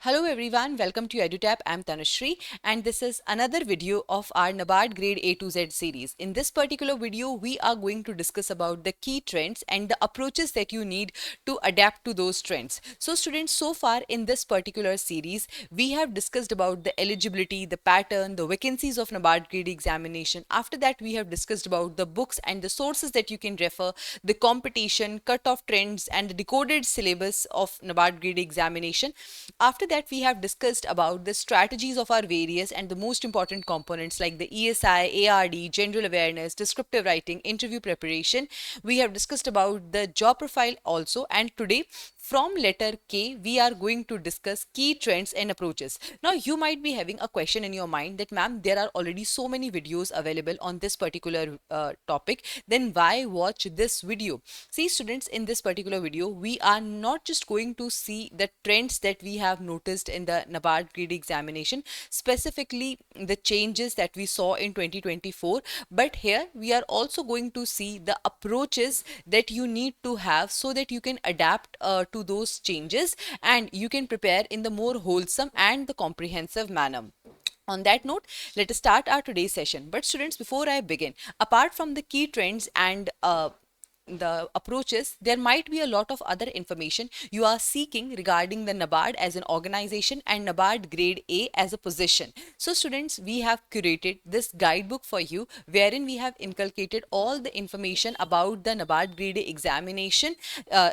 Hello everyone, welcome to EduTap. I'm Tanushree and this is another video of our NABARD Grade A to Z series. In this particular video, we are going to discuss about the key trends and the approaches that you need to adapt to those trends. So students, so far in this particular series, we have discussed about the eligibility, the pattern, the vacancies of NABARD Grade examination. After that, we have discussed about the books and the sources that you can refer, the competition, cutoff trends and the decoded syllabus of NABARD Grade examination. After that, we have discussed about the strategies of our various and the most important components like the ESI, ARD, general awareness, descriptive writing, interview preparation. We have discussed about the job profile also, and today from letter K, we are going to discuss key trends and approaches. Now, you might be having a question in your mind that, ma'am, there are already so many videos available on this particular topic. Then why watch this video? See, students, in this particular video, we are not just going to see the trends that we have noticed in the NABARD grade examination, specifically the changes that we saw in 2024, but here we are also going to see the approaches that you need to have so that you can adapt to those changes and you can prepare in the more wholesome and the comprehensive manner. On that note, let us start our today's session. But students, before I begin, apart from the key trends and the approaches, there might be a lot of other information you are seeking regarding the NABARD as an organization and NABARD grade A as a position. So students, we have curated this guidebook for you wherein we have inculcated all the information about the NABARD grade A examination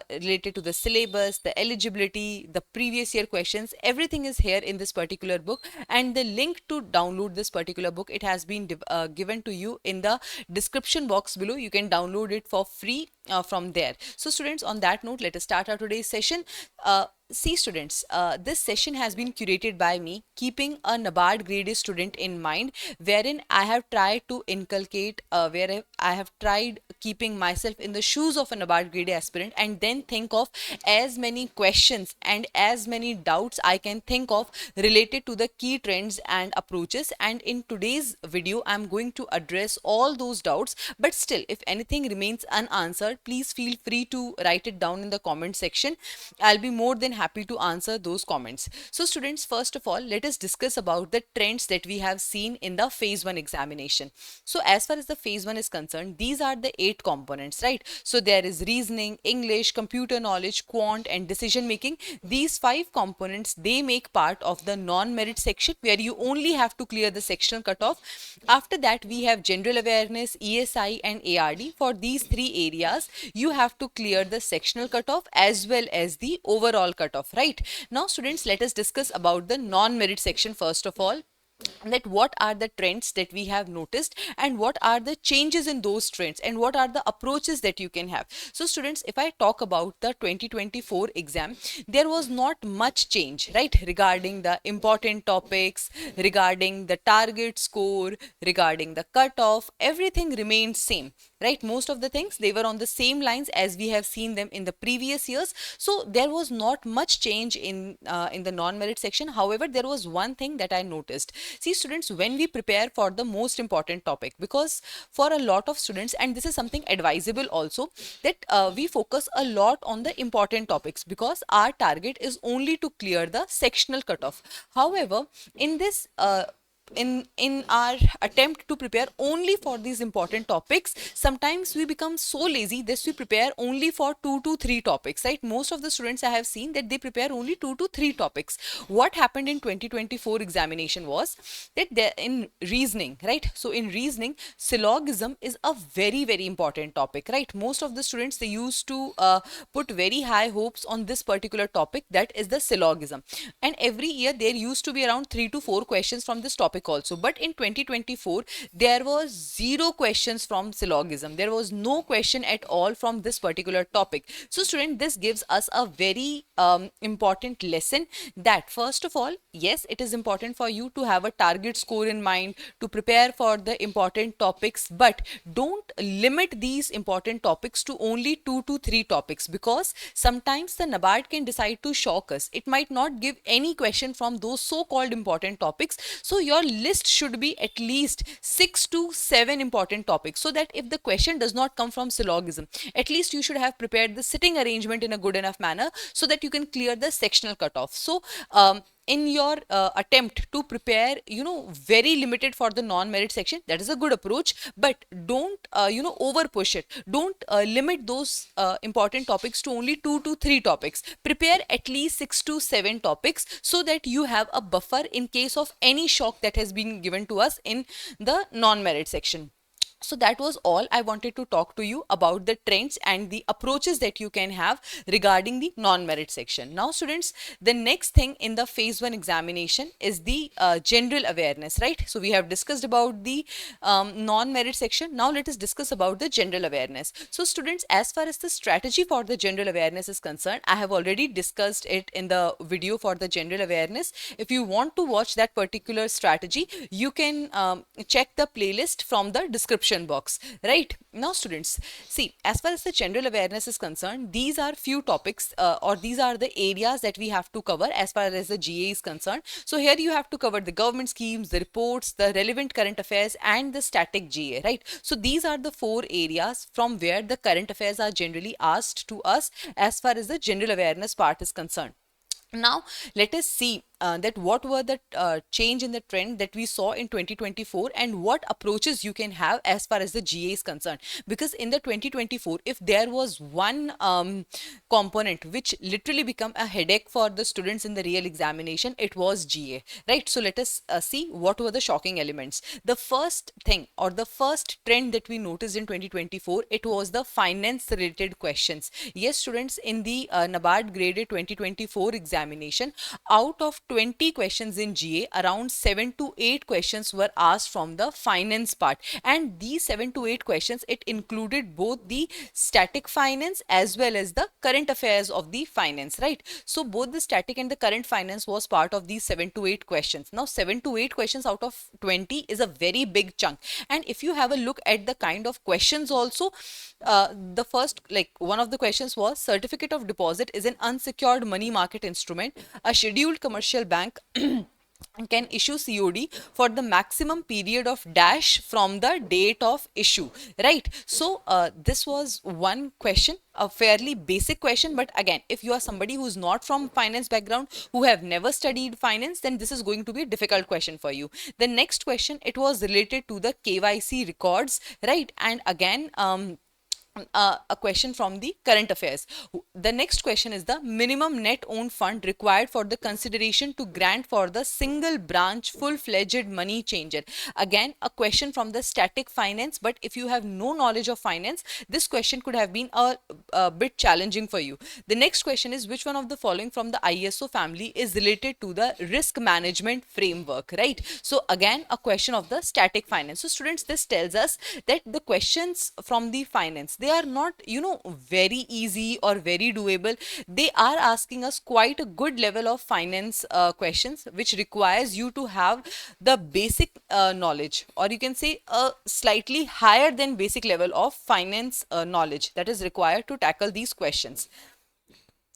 related to the syllabus, the eligibility, the previous year questions. Everything is here in this particular book, and the link to download this particular book, it has been given to you in the description box below. You can download it for free from there. So students, on that note, let us start our today's session. See students, this session has been curated by me keeping a NABARD grade A student in mind, wherein I have tried to inculcate, where I have tried keeping myself in the shoes of a NABARD grade A aspirant and then think of as many questions and as many doubts I can think of related to the key trends and approaches. And in today's video, I'm going to address all those doubts. But still, if anything remains unanswered, please feel free to write it down in the comment section. I'll be more than happy to answer those comments. So students, first of all, let us discuss about the trends that we have seen in the phase 1 examination. So as far as the phase 1 is concerned, these are the 8 components, right? So there is reasoning, English, computer knowledge, quant and decision making. These 5 components, they make part of the non-merit section where you only have to clear the sectional cutoff. After that, we have general awareness, ESI and ARD. For these 3 areas, you have to clear the sectional cutoff as well as the overall cutoff, right? Now students, let us discuss about the non-merit section first of all, that what are the trends that we have noticed and what are the changes in those trends and what are the approaches that you can have. So students, if I talk about the 2024 exam, there was not much change, right, regarding the important topics, regarding the target score, regarding the cutoff. Everything remained same, right? Most of the things, they were on the same lines as we have seen them in the previous years. So there was not much change in the non-merit section. However, there was one thing that I noticed. See students, when we prepare for the most important topic, because for a lot of students, and this is something advisable also, that we focus a lot on the important topics because our target is only to clear the sectional cutoff. However, in this in our attempt to prepare only for these important topics, sometimes we become so lazy that we prepare only for 2 to 3 topics, right? Most of the students I have seen that they prepare only 2 to 3 topics. What happened in 2024 examination was that in reasoning, right? So in reasoning, syllogism is a very important topic, right? Most of the students, they used to put very high hopes on this particular topic, that is the syllogism, and every year there used to be around 3 to 4 questions from this topic also. But in 2024, there was 0 questions from syllogism. There was no question at all from this particular topic. So student, this gives us a very important lesson that first of all, yes, it is important for you to have a target score in mind to prepare for the important topics, but don't limit these important topics to only 2 to 3 topics, because sometimes the NABARD can decide to shock us. It might not give any question from those so-called important topics. So your list should be at least 6 to 7 important topics, so that if the question does not come from syllogism, at least you should have prepared the sitting arrangement in a good enough manner so that you can clear the sectional cutoff. So in your attempt to prepare, very limited for the non-merit section, that is a good approach, but don't, over push it. Don't limit those important topics to only 2 to 3 topics. Prepare at least 6 to 7 topics so that you have a buffer in case of any shock that has been given to us in the non-merit section. So that was all I wanted to talk to you about the trends and the approaches that you can have regarding the non-merit section. Now students, the next thing in the phase 1 examination is the general awareness, right? So we have discussed about the non-merit section. Now let us discuss about the general awareness. So students, as far as the strategy for the general awareness is concerned, I have already discussed it in the video for the general awareness. If you want to watch that particular strategy, you can check the playlist from the description box. Right now students, see, as far as the general awareness is concerned, these are few topics or these are the areas that we have to cover as far as the GA is concerned. So here you have to cover the government schemes, the reports, the relevant current affairs, and the static GA, right? So these are the 4 areas from where the current affairs are generally asked to us as far as the general awareness part is concerned. Now let us see that what were the change in the trend that we saw in 2024 and what approaches you can have as far as the GA is concerned. Because in the 2024, if there was one component which literally become a headache for the students in the real examination, it was GA, right? So let us see what were the shocking elements. The first thing or the first trend that we noticed in 2024, it was the finance related questions. Yes students, in the NABARD graded 2024 examination, out of 20 questions in GA, around 7 to 8 questions were asked from the finance part, and these 7 to 8 questions, it included both the static finance as well as the current affairs of the finance, right? So both the static and the current finance was part of these 7 to 8 questions. Now 7 to 8 questions out of 20 is a very big chunk, and if you have a look at the kind of questions also, the first, like one of the questions was, certificate of deposit is an unsecured money market instrument. A scheduled commercial bank can issue COD for the maximum period of dash from the date of issue, right? So this was one question, a fairly basic question, but again, if you are somebody who's not from finance background, who have never studied finance, then this is going to be a difficult question for you. The next question, it was related to the KYC records, right? And again, a question from the current affairs. The next question is the minimum net owned fund required for the consideration to grant for the single branch full-fledged money changer. Again, a question from the static finance, but if you have no knowledge of finance, this question could have been a bit challenging for you. The next question is, which one of the following from the ISO family is related to the risk management framework, right? So again, a question of the static finance. So students, this tells us that the questions from the finance, they are not, very easy or very doable. They are asking us quite a good level of finance questions, which requires you to have the basic knowledge, or you can say a slightly higher than basic level of finance knowledge that is required to tackle these questions.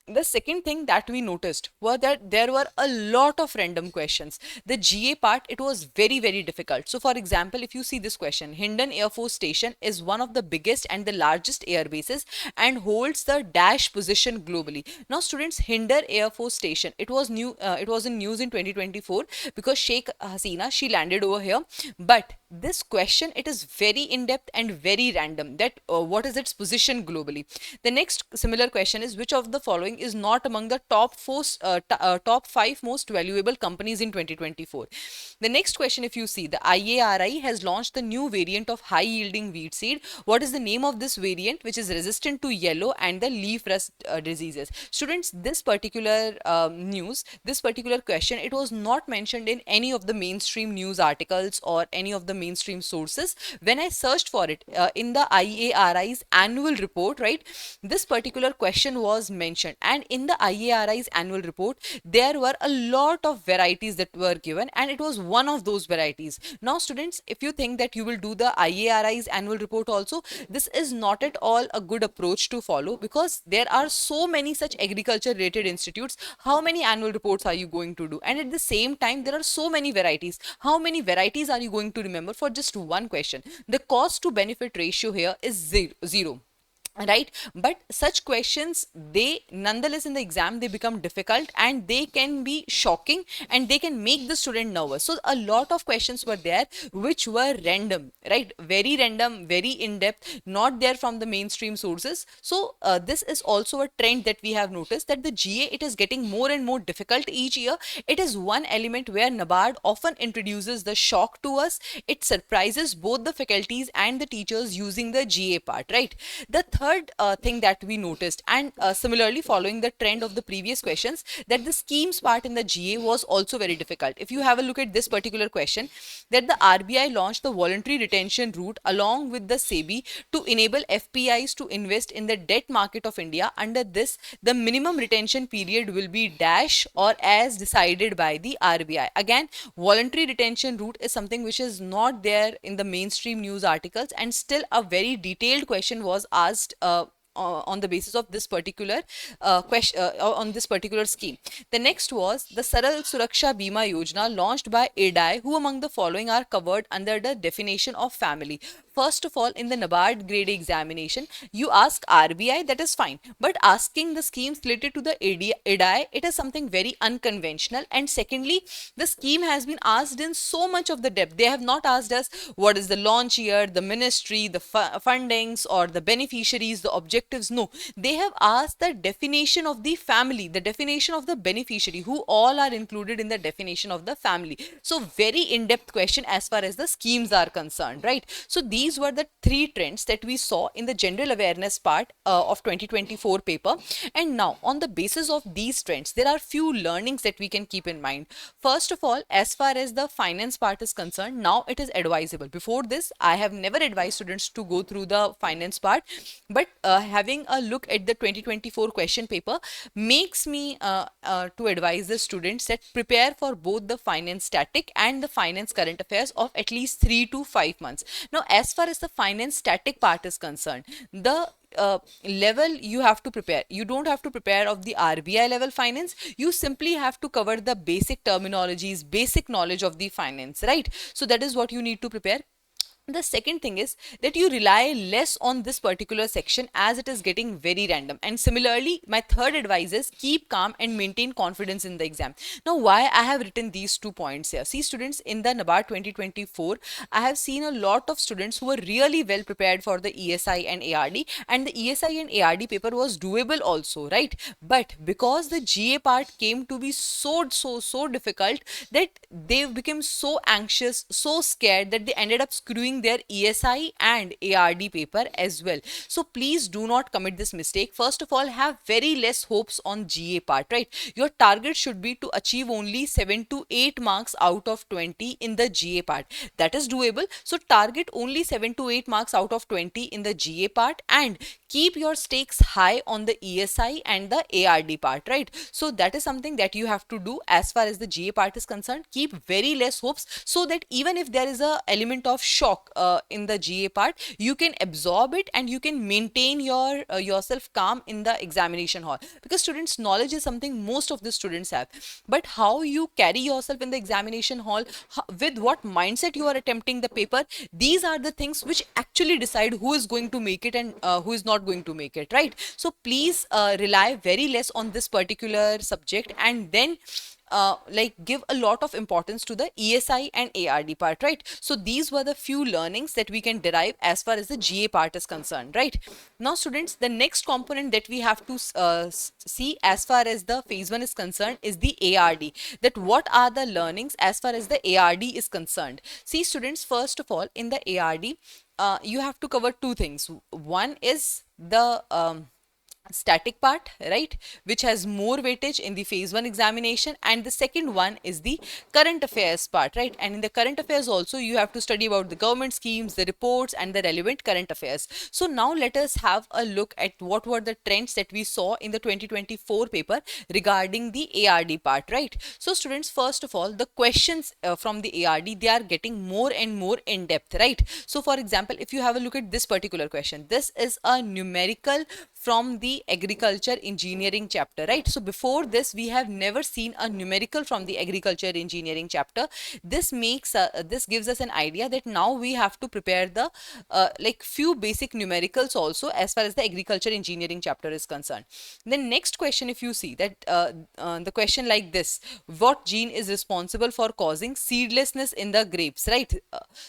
The second thing that we noticed was that there were a lot of random questions. The GA part, it was very, very difficult. So for example, if you see this question, Hindon Air Force Station is one of the biggest and the largest air bases and holds the dash position globally. Now students, Hindon Air Force Station, it was new, it was in news in 2024 because Sheikh Hasina, she landed over here. But this question, it is very in-depth and very random, that what is its position globally. The next similar question is, which of the following is not among the top 5 most valuable companies in 2024. The next question, if you see, the IARI has launched the new variant of high yielding wheat seed. What is the name of this variant which is resistant to yellow and the leaf rust diseases? Students, this particular news, this particular question, it was not mentioned in any of the mainstream news articles or any of the mainstream sources. When I searched for it in the IARI's annual report, right, this particular question was mentioned, and in the IARI's annual report there were a lot of varieties that were given, and it was one of those varieties. Now students, if you think that you will do the IARI's annual report also, this is not at all a good approach to follow, because there are so many such agriculture related institutes. How many annual reports are you going to do? And at the same time, there are so many varieties. How many varieties are you going to remember for just one question? The cost to benefit ratio here is zero. right? But such questions, they nonetheless in the exam they become difficult, and they can be shocking, and they can make the student nervous. So a lot of questions were there which were random, right? Very random, very in depth, not there from the mainstream sources. So this is also a trend that we have noticed, that the GA, it is getting more and more difficult each year. It is one element where NABARD often introduces the shock to us. It surprises both the faculties and the teachers using the GA part, right? The third thing that we noticed, and similarly following the trend of the previous questions, that the schemes part in the GA was also very difficult. If you have a look at this particular question, that the RBI launched the voluntary retention route along with the SEBI to enable FPIs to invest in the debt market of India. Under this, the minimum retention period will be dash or as decided by the RBI. Again, voluntary retention route is something which is not there in the mainstream news articles, and still a very detailed question was asked on the basis of this particular question, on this particular scheme. The next was the Saral Suraksha Bima Yojana launched by ADAI. Who among the following are covered under the definition of family? First of all, in the NABARD grade examination, you ask RBI, that is fine. But asking the schemes related to the ADI, it is something very unconventional. And secondly, the scheme has been asked in so much of the depth. They have not asked us what is the launch year, the ministry, the fundings, or the beneficiaries, the objectives. No, they have asked the definition of the family, the definition of the beneficiary, who all are included in the definition of the family. So very in-depth question as far as the schemes are concerned, right? So these were the three trends that we saw in the general awareness part of 2024 paper. And now on the basis of these trends, there are few learnings that we can keep in mind. First of all, as far as the finance part is concerned, now it is advisable. Before this, I have never advised students to go through the finance part, but having a look at the 2024 question paper makes me to advise the students that prepare for both the finance static and the finance current affairs of at least 3 to 5 months. Now, as far as the finance static part is concerned, the level you have to prepare, you don't have to prepare of the RBI level finance. You simply have to cover the basic terminologies, basic knowledge of the finance, right? So that is what you need to prepare. The second thing is that you rely less on this particular section as it is getting very random. And similarly, my third advice is keep calm and maintain confidence in the exam. Now, why I have written these 2 points here? See, students, in the NABARD 2024, I have seen a lot of students who were really well prepared for the ESI and ARD, and the ESI and ARD paper was doable also, right? But because the GA part came to be so difficult, that they became so anxious, so scared, that they ended up screwing their ESI and ARD paper as well. So please do not commit this mistake. First of all, have very less hopes on GA part, right? Your target should be to achieve only 7 to 8 marks out of 20 in the GA part. That is doable. So target only 7 to 8 marks out of 20 in the GA part, and keep your stakes high on the ESI and the ARD part, right? So that is something that you have to do as far as the GA part is concerned. Keep very less hopes, so that even if there is a element of shock in the GA part, you can absorb it and you can maintain your yourself calm in the examination hall. Because students, knowledge is something most of the students have, but how you carry yourself in the examination hall, with what mindset you are attempting the paper, these are the things which actually decide who is going to make it and who is not going to make it, right? So please rely very less on this particular subject, and then like give a lot of importance to the ESI and ARD part, right? So these were the few learnings that we can derive as far as the GA part is concerned, right? Now, students, the next component that we have to see as far as the phase 1 is concerned is the ARD. That what are the learnings as far as the ARD is concerned? See, students, first of all, in the ARD, you have to cover two things. One is the static part, right, which has more weightage in the phase 1 examination, and the second one is the current affairs part, right? And in the current affairs also, you have to study about the government schemes, the reports, and the relevant current affairs. So now let us have a look at what were the trends that we saw in the 2024 paper regarding the ARD part, right? So students, first of all, the questions from the ARD, they are getting more and more in depth, right? So for example, if you have a look at this particular question, this is a numerical from the agriculture engineering chapter, right? So before this we have never seen a numerical from the agriculture engineering chapter. This gives us an idea that now we have to prepare the like few basic numericals also as far as the agriculture engineering chapter is concerned. Then next question, if you see that the question like this, what gene is responsible for causing seedlessness in the grapes, right?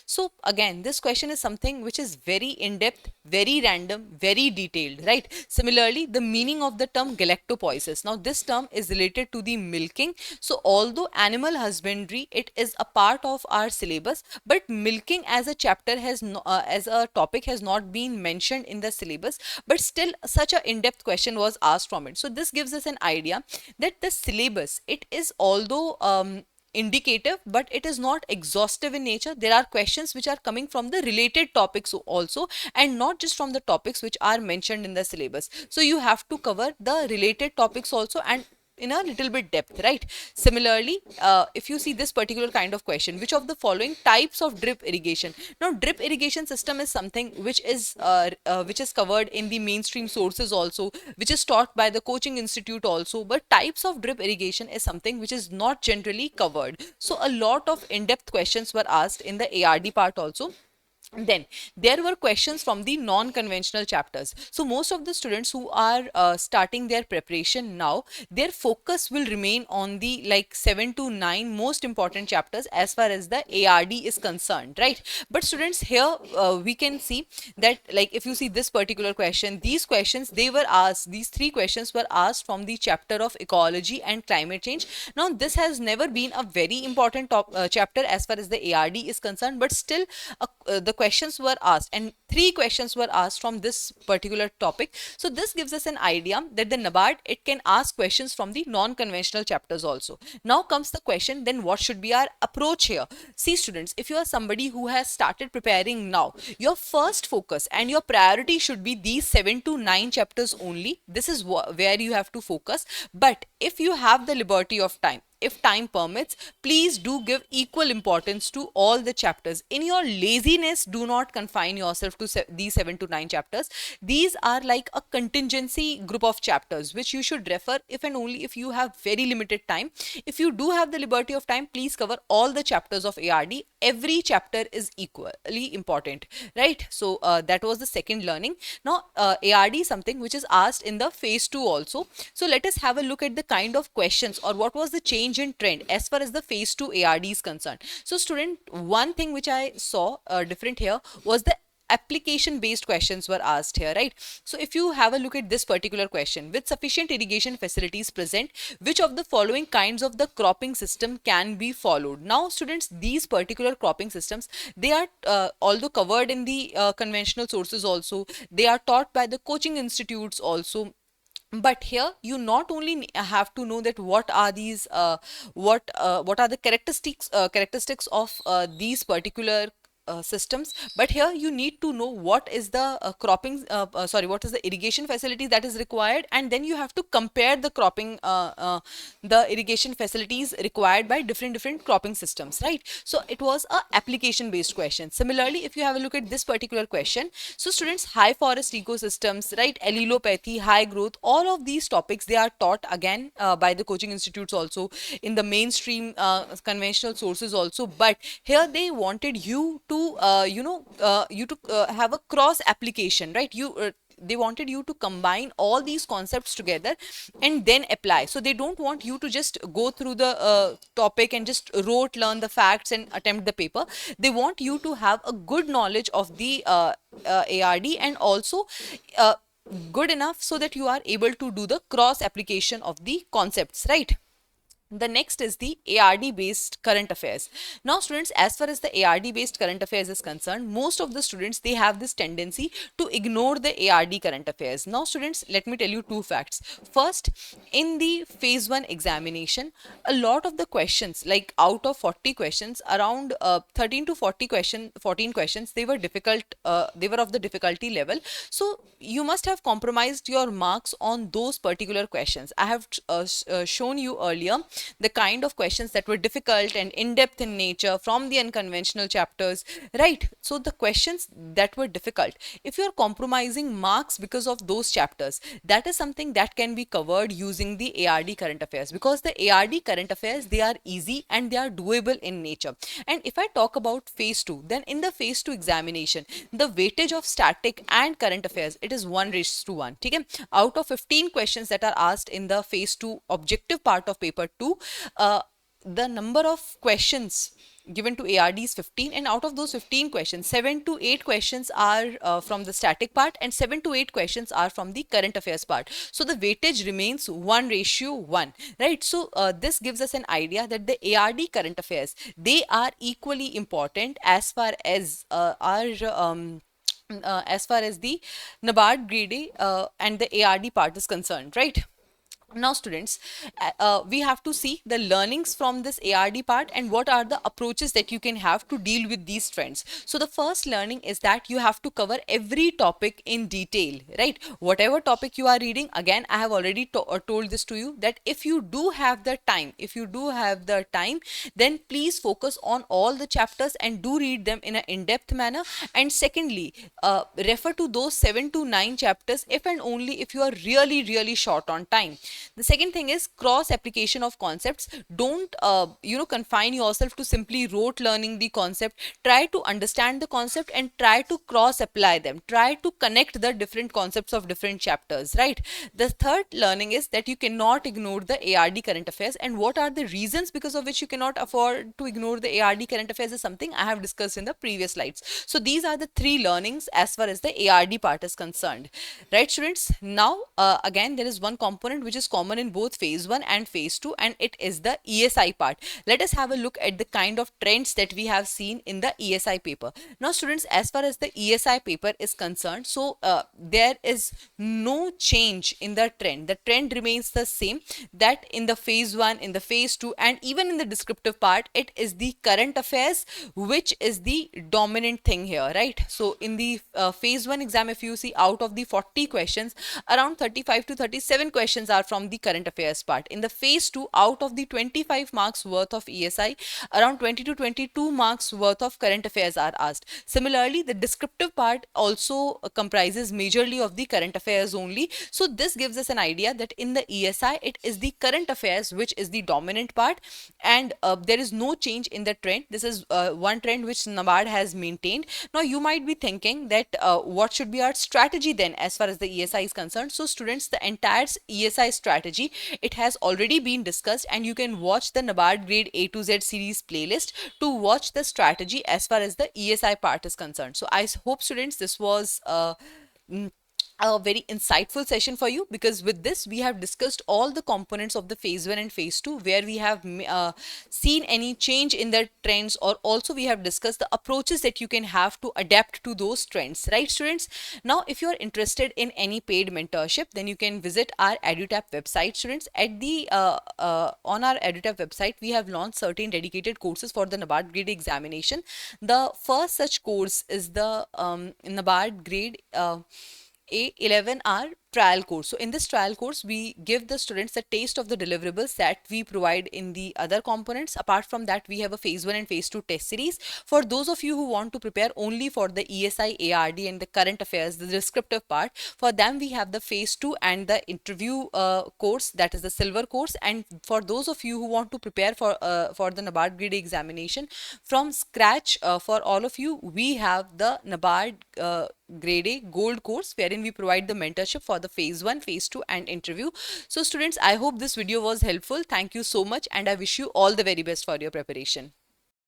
So again, this question is something which is very in-depth, very random, very detailed, right? Similarly, the meaning of the term galactopoiesis. Now this term is related to the milking. So although animal husbandry, it is a part of our syllabus, but milking as a chapter has no, as a topic has not been mentioned in the syllabus, but still such a in-depth question was asked from it. So this gives us an idea that the syllabus, it is although indicative, but it is not exhaustive in nature. There are questions which are coming from the related topics also, and not just from the topics which are mentioned in the syllabus. So you have to cover the related topics also, and in a little bit depth, right? Similarly, if you see this particular kind of question, which of the following types of drip irrigation? Now drip irrigation system is something which is covered in the mainstream sources also, which is taught by the coaching institute also, but types of drip irrigation is something which is not generally covered. So a lot of in-depth questions were asked in the ARD part also. Then there were questions from the non-conventional chapters. So most of the students who are starting their preparation now, their focus will remain on the like 7 to 9 most important chapters as far as the ARD is concerned, right? But students, here we can see that, like, if you see this particular question, these questions, they were asked, these three questions were asked from the chapter of ecology and climate change. Now this has never been a very important chapter as far as the ARD is concerned, but still the questions were asked, and three questions were asked from this particular topic. So this gives us an idea that the NABARD, it can ask questions from the non-conventional chapters also. Now comes the question, then what should be our approach here? See students, if you are somebody who has started preparing now, your first focus and your priority should be these 7 to 9 chapters only. This is where you have to focus. But if you have the liberty of time, if time permits, please do give equal importance to all the chapters. In your laziness, do not confine yourself to these 7 to 9 chapters. These are like a contingency group of chapters which you should refer if and only if you have very limited time. If you do have the liberty of time, please cover all the chapters of ARD. Every chapter is equally important, right? So that was the second learning. Now ARD is something which is asked in the phase 2 also. So let us have a look at the kind of questions, or what was the change in trend as far as the phase 2 ARD is concerned. So student, one thing which I saw different here was the application based questions were asked here, right? So if you have a look at this particular question, with sufficient irrigation facilities present, which of the following kinds of the cropping system can be followed? Now students, these particular cropping systems, they are although covered in the conventional sources also, they are taught by the coaching institutes also. But here you not only have to know that what are these what are the characteristics of these particular systems, but here you need to know what is the what is the irrigation facility that is required, and then you have to compare the the irrigation facilities required by different cropping systems, right? So it was a application based question. Similarly, if you have a look at this particular question, so students, high forest ecosystems, right, allelopathy, high growth, all of these topics, they are taught again by the coaching institutes also, in the mainstream conventional sources also. But here they wanted you to have a cross application, right? They wanted you to combine all these concepts together and then apply. So they don't want you to just go through the topic and just rote learn the facts and attempt the paper. They want you to have a good knowledge of the ARD, and also good enough so that you are able to do the cross application of the concepts, right? The next is the ARD based current affairs. Now students, as far as the ARD based current affairs is concerned, most of the students, they have this tendency to ignore the ARD current affairs. Now students, let me tell you two facts. First, in the phase 1 examination, a lot of the questions, like out of 40 questions, around 13 to 14 questions, they were difficult, they were of the difficulty level. So you must have compromised your marks on those particular questions. I have shown you earlier the kind of questions that were difficult and in-depth in nature from the unconventional chapters, right? So the questions that were difficult, if you're compromising marks because of those chapters, that is something that can be covered using the ARD current affairs, because the ARD current affairs, they are easy and they are doable in nature. And if I talk about phase 2, then in the phase 2 examination, the weightage of static and current affairs, it is 1:1. Okay? Out of 15 questions that are asked in the phase 2 objective part of paper 2, the number of questions given to ARD is 15, and out of those 15 questions, 7 to 8 questions are from the static part and 7 to 8 questions are from the current affairs part. So the weightage remains 1:1, right? So this gives us an idea that the ARD current affairs, they are equally important as far as as far as the NABARD grade A and the ARD part is concerned, right? Now students, we have to see the learnings from this ARD part and what are the approaches that you can have to deal with these trends. So the first learning is that you have to cover every topic in detail, right? Whatever topic you are reading, again I have already told this to you, that if you do have the time, then please focus on all the chapters and do read them in an in-depth manner. And secondly, refer to those 7 to 9 chapters if and only if you are really short on time. The second thing is cross application of concepts. Don't confine yourself to simply rote learning the concept. Try to understand the concept and try to cross apply them. Try to connect the different concepts of different chapters, right? The third learning is that you cannot ignore the ARD current affairs, and what are the reasons because of which you cannot afford to ignore the ARD current affairs is something I have discussed in the previous slides. So these are the 3 learnings as far as the ARD part is concerned, right students? Now again, there is one component which is common in both phase 1 and phase 2, and it is the ESI part. Let us have a look at the kind of trends that we have seen in the ESI paper. Now students, as far as the ESI paper is concerned, so there is no change in the trend. The trend remains the same, that in the phase 1, in the phase 2, and even in the descriptive part, it is the current affairs which is the dominant thing here, right? So in the phase 1 exam, if you see, out of the 40 questions, around 35 to 37 questions are from the current affairs part. In the phase 2, out of the 25 marks worth of ESI, around 20 to 22 marks worth of current affairs are asked. Similarly, the descriptive part also comprises majorly of the current affairs only. So this gives us an idea that in the ESI, it is the current affairs which is the dominant part, and there is no change in the trend. This is one trend which NABARD has maintained. Now you might be thinking that what should be our strategy then as far as the ESI is concerned. So students, the entire ESI strategy, it has already been discussed, and you can watch the NABARD grade A to Z series playlist to watch the strategy as far as the ESI part is concerned. So I hope students, this was a very insightful session for you, because with this we have discussed all the components of the phase 1 and phase 2 where we have seen any change in the trends, or also we have discussed the approaches that you can have to adapt to those trends, right students? Now if you are interested in any paid mentorship, then you can visit our EduTap website students. At the on our EduTap website, we have launched certain dedicated courses for the NABARD grade examination. The first such course is the NABARD grade a 11-hour trial course. So in this trial course, we give the students a taste of the deliverables that we provide in the other components. Apart from that, we have a phase 1 and phase 2 test series. For those of you who want to prepare only for the ESI, ARD and the current affairs, the descriptive part, for them we have the phase 2 and the interview course, that is the silver course. And for those of you who want to prepare for the NABARD grade examination from scratch, for all of you, we have the NABARD grade A gold course, wherein we provide the mentorship for the phase 1, phase 2 and interview. So students, I hope this video was helpful. Thank you so much, and I wish you all the very best for your preparation.